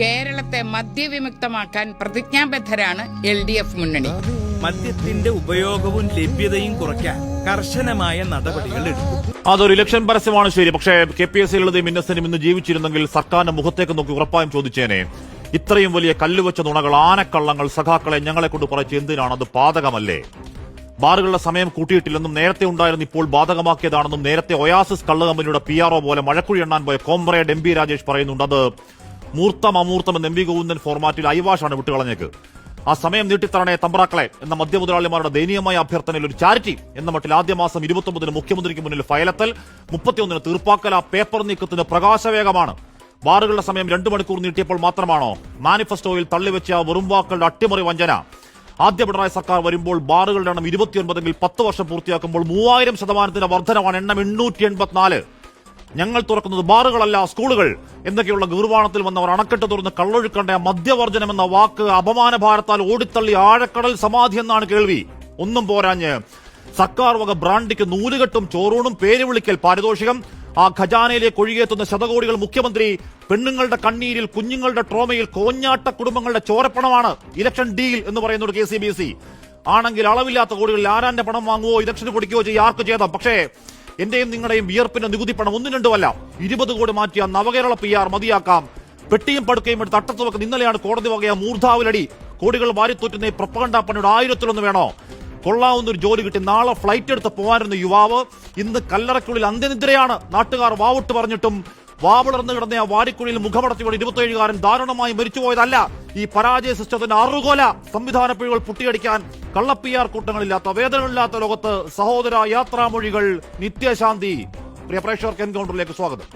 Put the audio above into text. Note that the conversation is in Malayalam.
കേരളത്തെ മദ്യവിമുക്തമാക്കാൻ പ്രതിജ്ഞാബദ്ധരാണ് LDF മുന്നണി. മദ്യത്തിന്റെ ഉപയോഗവും ലഭ്യതയും കുറയ്ക്കാൻ കർശനമായ നടപടികൾ എടുക്കും. അതൊരു ഇലക്ഷൻ പരസ്യമാണ് ശരി. പക്ഷേ KPSC ലളിതയും ഇന്നസെന്റും ഇന്ന് ജീവിച്ചിരുന്നെങ്കിൽ സർക്കാരിന്റെ മുഖത്തേക്ക് നോക്കി ഉറപ്പായും ചോദിച്ചേനെ, ഇത്രയും വലിയ കല്ലുവെച്ച നുണകൾ, ആനക്കള്ളങ്ങൾ സഖാക്കളെ ഞങ്ങളെ കൊണ്ട് പറയിച്ച് എന്തിനാണ്? അത് പാതകമല്ലേ? ബാറുകളുടെ സമയം കൂട്ടിയിട്ടില്ലെന്നും നേരത്തെ ഉണ്ടായിരുന്ന ഇപ്പോൾ ബാധകമാക്കിയതാണെന്നും നേരത്തെ ഒയാസിസ് കള്ള് കമ്പനിയുടെ PRO പോലെ മഴക്കുഴി എണ്ണാൻ പോയ കോമ്രേഡ് MP രാജേഷ് പറയുന്നുണ്ട്. അത് മൂർത്തം അമൂർത്തം എന്ന് MP ഗോവിന്ദൻ ഫോർമാറ്റിൽ ഐവാഷാണ് വിട്ടുകളഞ്ഞേക്ക്. ആ സമയം നീട്ടിത്തരണേ തമ്പ്രാക്കളെ എന്ന മദ്യമുതലാളിമാരുടെ ദയനീയമായ അഭ്യർത്ഥനയിൽ ഒരു ചാരിറ്റി എന്ന മട്ടിൽ ആദ്യ മാസം 29 മുഖ്യമന്ത്രിക്ക് മുന്നിൽ ഫയലത്തൽ, 31 തീർപ്പാക്കൽ. ആ പേപ്പർ നീക്കത്തിന് പ്രകാശവേഗമാണ്. ബാറുകളുടെ സമയം 2 മണിക്കൂർ നീട്ടിയപ്പോൾ മാത്രമാണോ മാനിഫെസ്റ്റോയിൽ തള്ളിവെച്ച വെറും വാക്കളുടെ അട്ടിമറി വഞ്ചന? ആദ്യ പിണറായി സർക്കാർ വരുമ്പോൾ ബാറുകളുടെ എണ്ണം 29 10 വർഷം പൂർത്തിയാക്കുമ്പോൾ 3000% വർധനവാണ്. എണ്ണം 884. ഞങ്ങൾ തുറക്കുന്നത് ബാറുകളല്ല സ്കൂളുകൾ എന്നൊക്കെയുള്ള ഗീർവാണത്തിൽ വന്നവർ അണക്കെട്ട് തുറന്ന് കള്ളൊഴുക്കണ്ട മദ്യവർജനം എന്ന വാക്ക് അപമാന ഭാരത്താൽ ഓടിത്തള്ളി ആഴക്കടൽ സമാധി എന്നാണ് കേൾവി. ഒന്നും പോരാഞ്ഞ് സർക്കാർ വക ബ്രാൻഡിക്ക് നൂലുകെട്ടും ചോറൂണും പേര് വിളിക്കൽ പാരിതോഷികം. ആ ഖജാനയിലേക്ക് ഒഴുകിയെത്തുന്ന ശതകോടികൾ മുഖ്യമന്ത്രി പെണ്ണുങ്ങളുടെ കണ്ണീരിൽ, കുഞ്ഞുങ്ങളുടെ ട്രോമയിൽ, കോഞ്ഞാട്ട കുടുംബങ്ങളുടെ ചോരപ്പണമാണ്. ഇലക്ഷൻ ഡീൽ എന്ന് പറയുന്നത് KCBC ആണെങ്കിൽ അളവില്ലാത്ത കോടികളിൽ ആരാന്റെ പണം വാങ്ങുവോ ഇലക്ഷന് പൊടിക്കുകയോ ചെയ്യുക ആർക്ക് ചെയ്താം. പക്ഷേ എന്റെയും നിങ്ങളുടെയും വിയർപ്പിന്റെ നികുതി പണം 1-2 അല്ല 20 കോടി മാറ്റിയ നവകേരള PR മതിയാക്കാം. പെട്ടിയും പടുക്കയും എടുത്ത് അട്ടത്ത് വെക്കുന്ന ഇന്നലെയാണ് കോടതി വകയ മൂർധാവിലടി. കോടികൾ വാരിത്തൂറ്റുന്ന ഈ പ്രൊപ്പഗണ്ട പണിയുടെ 1000-1 വേണോ? കൊള്ളാവുന്ന ഒരു ജോലി കിട്ടി നാളെ ഫ്ലൈറ്റ് എടുത്ത് പോകാനിരുന്ന യുവാവ് ഇന്ന് കല്ലറയ്ക്കുള്ളിൽ അന്ത്യനിദ്രയാണ്. നാട്ടുകാർ വാവിട്ട് പറഞ്ഞിട്ടും വാവിളർന്നു കിടന്ന ആ വാരിക്കുഴിയിൽ മുഖമടത്തിയുള്ള 27-കാരൻ ദാരുണമായി മരിച്ചുപോയതല്ല. ഈ പരാജയ സിസ്റ്റത്തിന്റെ അറുകൊല സംവിധാന പിഴകൾ പുട്ടിയടിക്കാൻ കള്ള PR കൂട്ടങ്ങളില്ലാത്ത, വേദനകളില്ലാത്ത ലോകത്ത് സഹോദര യാത്രാമൊഴികൾ, നിത്യശാന്തി. പ്രിയ പ്രേക്ഷകർക്ക് എൻകൗണ്ടറിലേക്ക് സ്വാഗതം.